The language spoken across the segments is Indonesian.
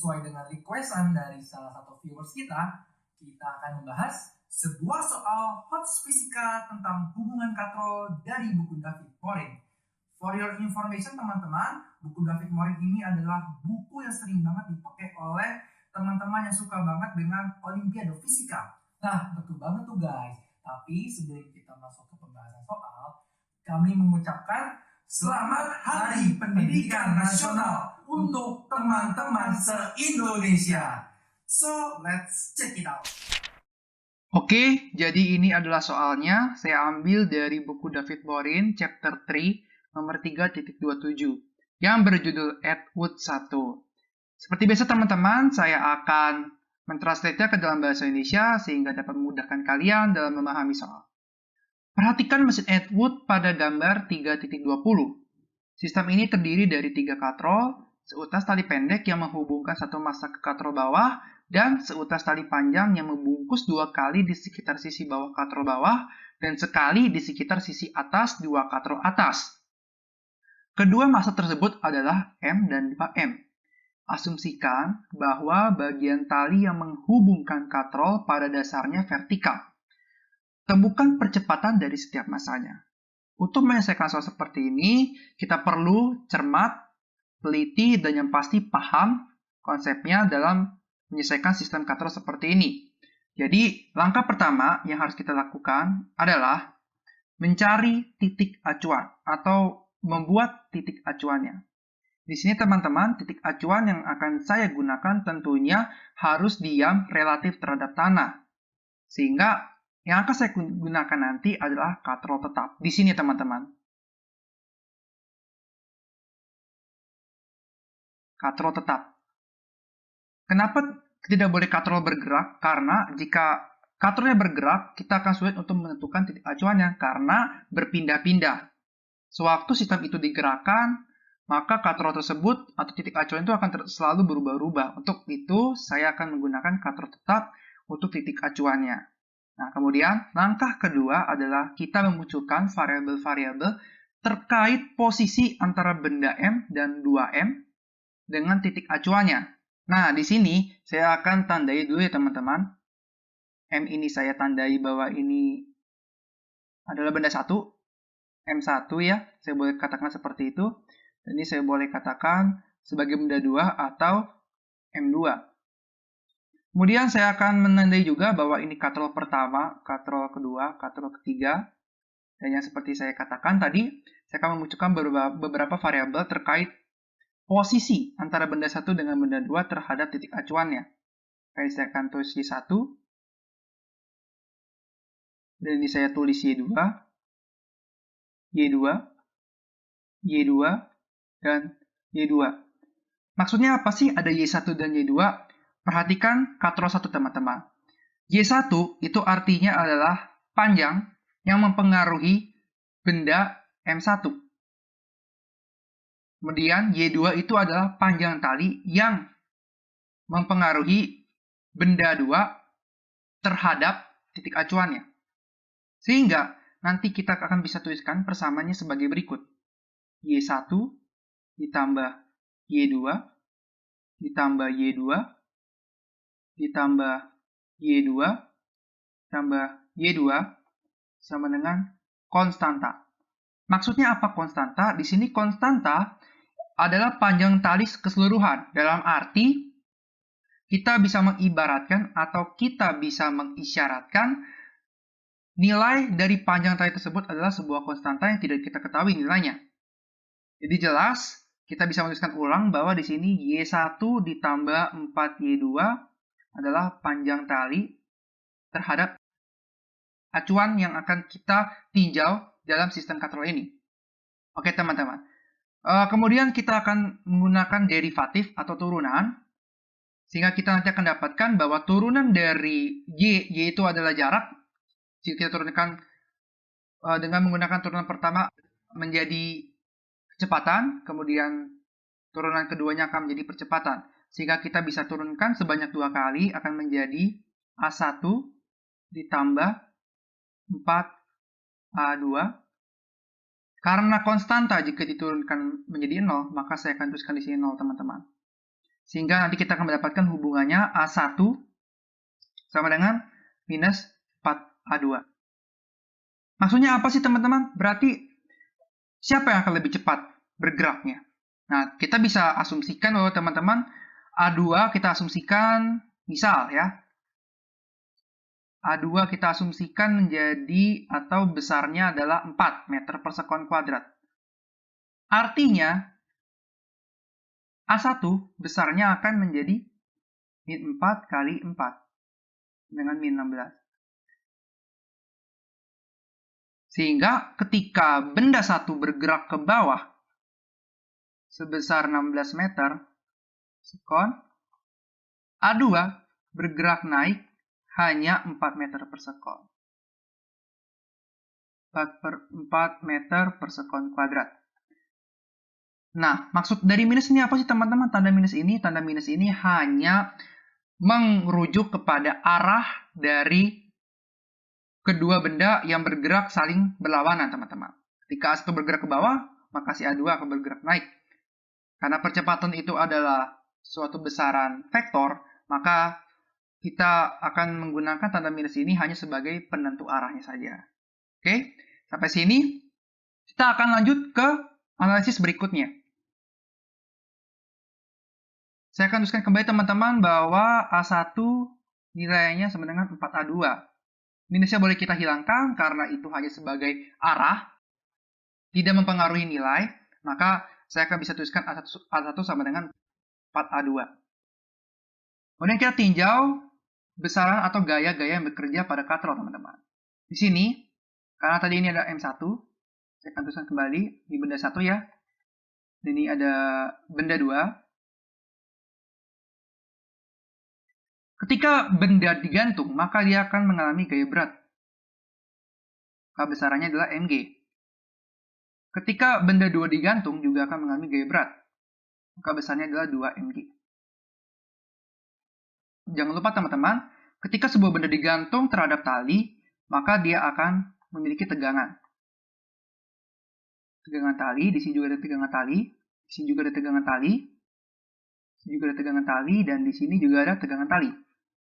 sesuai dengan requestan dari salah satu viewers kita akan membahas sebuah soal HOTS fisika tentang hubungan katrol dari buku David Morin. For your information teman-teman, buku David Morin ini adalah buku yang sering banget dipakai oleh teman-teman yang suka banget dengan Olimpiade Fisika. Nah, betul banget tuh guys. Tapi sebelum kita masuk ke pembahasan soal, kami mengucapkan Selamat Hari Pendidikan Nasional untuk teman-teman se-Indonesia. So, let's check it out. Oke, jadi ini adalah soalnya. Saya ambil dari buku David Morin, chapter 3, nomor 3.27, yang berjudul Atwood 1. Seperti biasa teman-teman, saya akan mentranslate-nya ke dalam bahasa Indonesia sehingga dapat memudahkan kalian dalam memahami soal. Perhatikan mesin Atwood pada gambar 3.20. Sistem ini terdiri dari 3 katrol, seutas tali pendek yang menghubungkan satu massa ke katrol bawah, dan seutas tali panjang yang membungkus 2 kali di sekitar sisi bawah katrol bawah, dan sekali di sekitar sisi atas 2 katrol atas. Kedua massa tersebut adalah M dan 2M. Asumsikan bahwa bagian tali yang menghubungkan katrol pada dasarnya vertikal. Temukan percepatan dari setiap massanya. Untuk menyelesaikan soal seperti ini, kita perlu cermat, teliti, dan yang pasti paham konsepnya dalam menyelesaikan sistem katrol seperti ini. Jadi, langkah pertama yang harus kita lakukan adalah mencari titik acuan atau membuat titik acuannya. Di sini teman-teman, titik acuan yang akan saya gunakan tentunya harus diam relatif terhadap tanah. Sehingga yang akan saya gunakan nanti adalah katrol tetap. Di sini teman-teman. Katrol tetap. Kenapa tidak boleh katrol bergerak? Karena jika katrolnya bergerak, kita akan sulit untuk menentukan titik acuannya karena berpindah-pindah. Sewaktu sistem itu digerakkan, maka katrol tersebut atau titik acuan itu akan selalu berubah-ubah. Untuk itu, saya akan menggunakan katrol tetap untuk titik acuannya. Nah, kemudian langkah kedua adalah kita memunculkan variabel-variabel terkait posisi antara benda M dan 2M dengan titik acuannya. Nah, di sini saya akan tandai dulu ya teman-teman. M ini saya tandai bahwa ini adalah benda 1. M1 ya, saya boleh katakan seperti itu. Dan ini saya boleh katakan sebagai benda 2 atau M2. Kemudian saya akan menandai juga bahwa ini katrol pertama, katrol kedua, katrol ketiga. Dan yang seperti saya katakan tadi, saya akan memunculkan beberapa variabel terkait posisi antara benda 1 dengan benda 2 terhadap titik acuannya. Oke, saya akan tulis Y1. Dan ini saya tulis Y2, Y2, Y2, dan Y2. Maksudnya apa sih ada Y1 dan Y2? Perhatikan katrol 1 teman-teman. Y1 itu artinya adalah panjang yang mempengaruhi benda M1. Kemudian Y2 itu adalah panjang tali yang mempengaruhi benda 2 terhadap titik acuannya. Sehingga nanti kita akan bisa tuliskan persamaannya sebagai berikut. Y1 ditambah Y2 ditambah Y2 ditambah Y2 tambah Y2 sama dengan konstanta. Maksudnya apa konstanta? Di sini konstanta adalah panjang tali keseluruhan. Dalam arti, kita bisa mengibaratkan atau kita bisa mengisyaratkan nilai dari panjang tali tersebut adalah sebuah konstanta yang tidak kita ketahui nilainya. Jadi jelas, kita bisa menuliskan ulang bahwa di sini Y1 ditambah 4Y2 adalah panjang tali terhadap acuan yang akan kita tinjau dalam sistem katrol ini. Oke teman-teman. Kemudian kita akan menggunakan derivatif atau turunan. Sehingga kita nanti akan dapatkan bahwa turunan dari Y itu adalah jarak. Jika kita turunkan dengan menggunakan turunan pertama menjadi kecepatan. Kemudian turunan keduanya akan menjadi percepatan. Sehingga kita bisa turunkan sebanyak 2 kali akan menjadi A1 ditambah 4A2. Karena konstanta jika diturunkan menjadi 0, maka saya akan tuliskan di sini 0 teman-teman. Sehingga nanti kita akan mendapatkan hubungannya A1 sama dengan minus 4A2. Maksudnya apa sih teman-teman? Berarti siapa yang akan lebih cepat bergeraknya? Nah, kita bisa asumsikan bahwa teman-teman A2 kita asumsikan, misal ya, A2 kita asumsikan menjadi atau besarnya adalah 4 meter per sekon kuadrat. Artinya, A1 besarnya akan menjadi min 4 kali 4 dengan min 16. Sehingga ketika benda satu bergerak ke bawah sebesar 16 meter sekon, A2 bergerak naik hanya 4 meter per sekon. 4 meter per sekon kuadrat. Nah, maksud dari minus ini apa sih teman-teman? Tanda minus ini hanya merujuk kepada arah dari kedua benda yang bergerak saling berlawanan, teman-teman. Ketika A1 bergerak ke bawah, maka si A2 akan bergerak naik. Karena percepatan itu adalah suatu besaran vektor, maka kita akan menggunakan tanda minus ini hanya sebagai penentu arahnya saja. Oke, sampai sini kita akan lanjut ke analisis berikutnya. Saya akan tuliskan kembali teman-teman bahwa A1 nilainya sama dengan 4A2. Minusnya boleh kita hilangkan karena itu hanya sebagai arah, tidak mempengaruhi nilai, maka saya akan bisa tuliskan A1 sama dengan 4A2. Kemudian kita tinjau besaran atau gaya-gaya yang bekerja pada katrol, teman-teman. Di sini, karena tadi ini ada M1, saya akan tuliskan kembali di benda 1 ya. Ini ada benda 2. Ketika benda digantung, maka dia akan mengalami gaya berat. Maka besarannya adalah mg. Ketika benda 2 digantung, juga akan mengalami gaya berat. Maka besarnya adalah 2 mg. Jangan lupa teman-teman, ketika sebuah benda digantung terhadap tali, maka dia akan memiliki tegangan. Tegangan tali, di sini juga ada tegangan tali, di sini juga ada tegangan tali, di sini juga ada tegangan tali, dan di sini juga ada tegangan tali.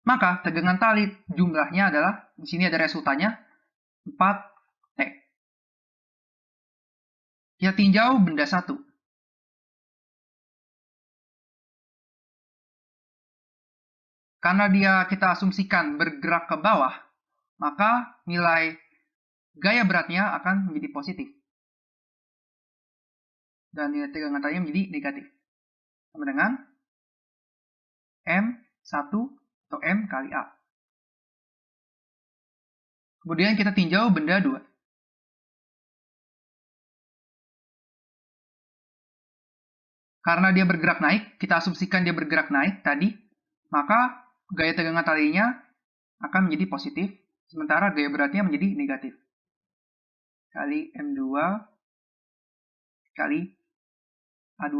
Maka tegangan tali jumlahnya adalah, di sini ada resultannya, 4T. Kita tinjau benda 1. Karena kita asumsikan bergerak ke bawah, maka nilai gaya beratnya akan menjadi positif. Dan nilai tegangan talinya menjadi negatif. Sama dengan M1 atau M kali A. Kemudian kita tinjau benda 2. Karena dia bergerak naik, kita asumsikan dia bergerak naik tadi, maka gaya tegangan talinya akan menjadi positif, sementara gaya beratnya menjadi negatif. Kali M2 kali A2.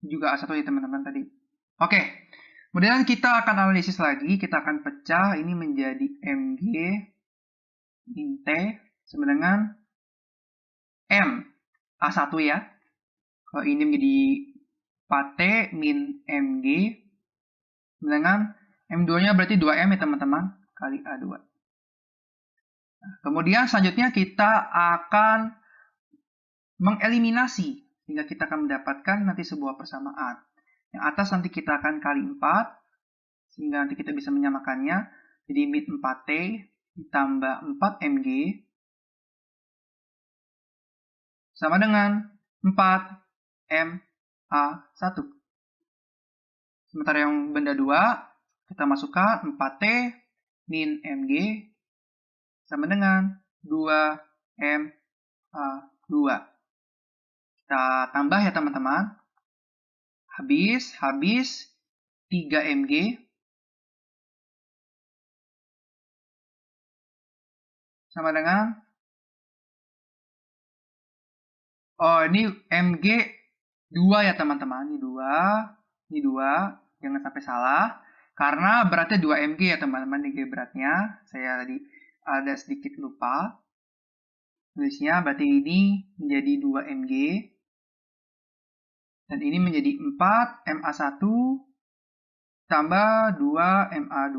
Juga A1 ya teman-teman tadi. Oke, kemudian kita akan analisis lagi, kita akan pecah ini menjadi Mg min T sama dengan M A1 ya. Kalau ini menjadi 4T min Mg dengan M2-nya berarti 2M ya teman-teman, kali A2. Nah, kemudian selanjutnya kita akan mengeliminasi, sehingga kita akan mendapatkan nanti sebuah persamaan. Yang atas nanti kita akan kali 4, sehingga nanti kita bisa menyamakannya. Jadi min 4T ditambah 4Mg sama dengan 4Ma1. Sementara yang benda 2, kita masukkan 4T min Mg sama dengan 2Ma2. Kita tambah ya teman-teman. Habis 3Mg sama dengan, ini Mg 2 ya teman-teman. Ini 2, jangan sampai salah. Karena beratnya 2 Mg ya teman-teman, ini beratnya. Saya tadi ada sedikit lupa. Tulisnya berarti ini menjadi 2 Mg. Dan ini menjadi 4 MA1 tambah 2 MA2.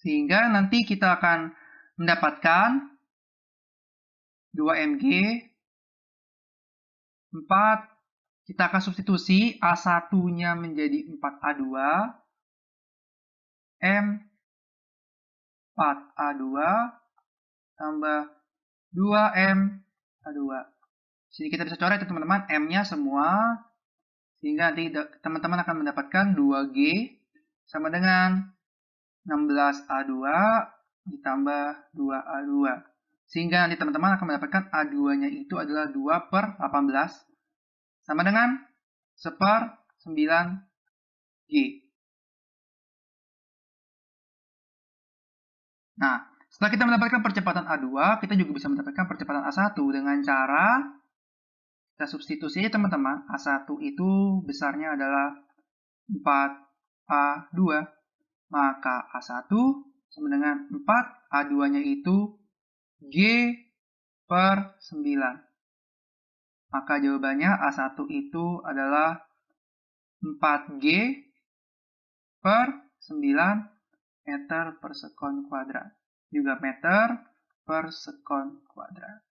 Sehingga nanti kita akan mendapatkan 2 MG, 4, kita akan substitusi A1-nya menjadi 4A2, M, 4A2, tambah 2M A2. Sini kita bisa coret ya teman-teman, M-nya semua, sehingga nanti teman-teman akan mendapatkan 2G sama dengan 16A2 ditambah 2A2. Sehingga nanti teman-teman akan mendapatkan A2-nya itu adalah 2/18 sama dengan 1/9G. Nah, setelah kita mendapatkan percepatan A2, kita juga bisa mendapatkan percepatan A1 dengan cara kita substitusi aja teman-teman. A1 itu besarnya adalah 4A2, maka A1 sama dengan 4, A2-nya itu G/9. Maka jawabannya A1 itu adalah 4G/9 meter per sekon kuadrat. Juga meter per sekon kuadrat.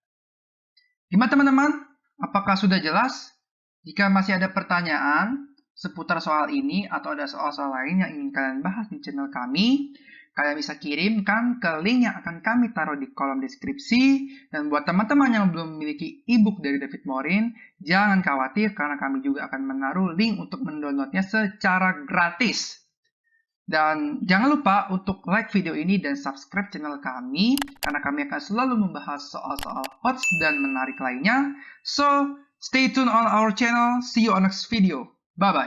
Gimana teman-teman? Apakah sudah jelas? Jika masih ada pertanyaan seputar soal ini atau ada soal-soal lain yang ingin kalian bahas di channel kami, kalian bisa kirimkan ke link yang akan kami taruh di kolom deskripsi. Dan buat teman-teman yang belum memiliki e-book dari David Morin, jangan khawatir karena kami juga akan menaruh link untuk mendownloadnya secara gratis. Dan jangan lupa untuk like video ini dan subscribe channel kami, karena kami akan selalu membahas soal-soal hot dan menarik lainnya. So, stay tuned on our channel. See you on next video. Bye-bye.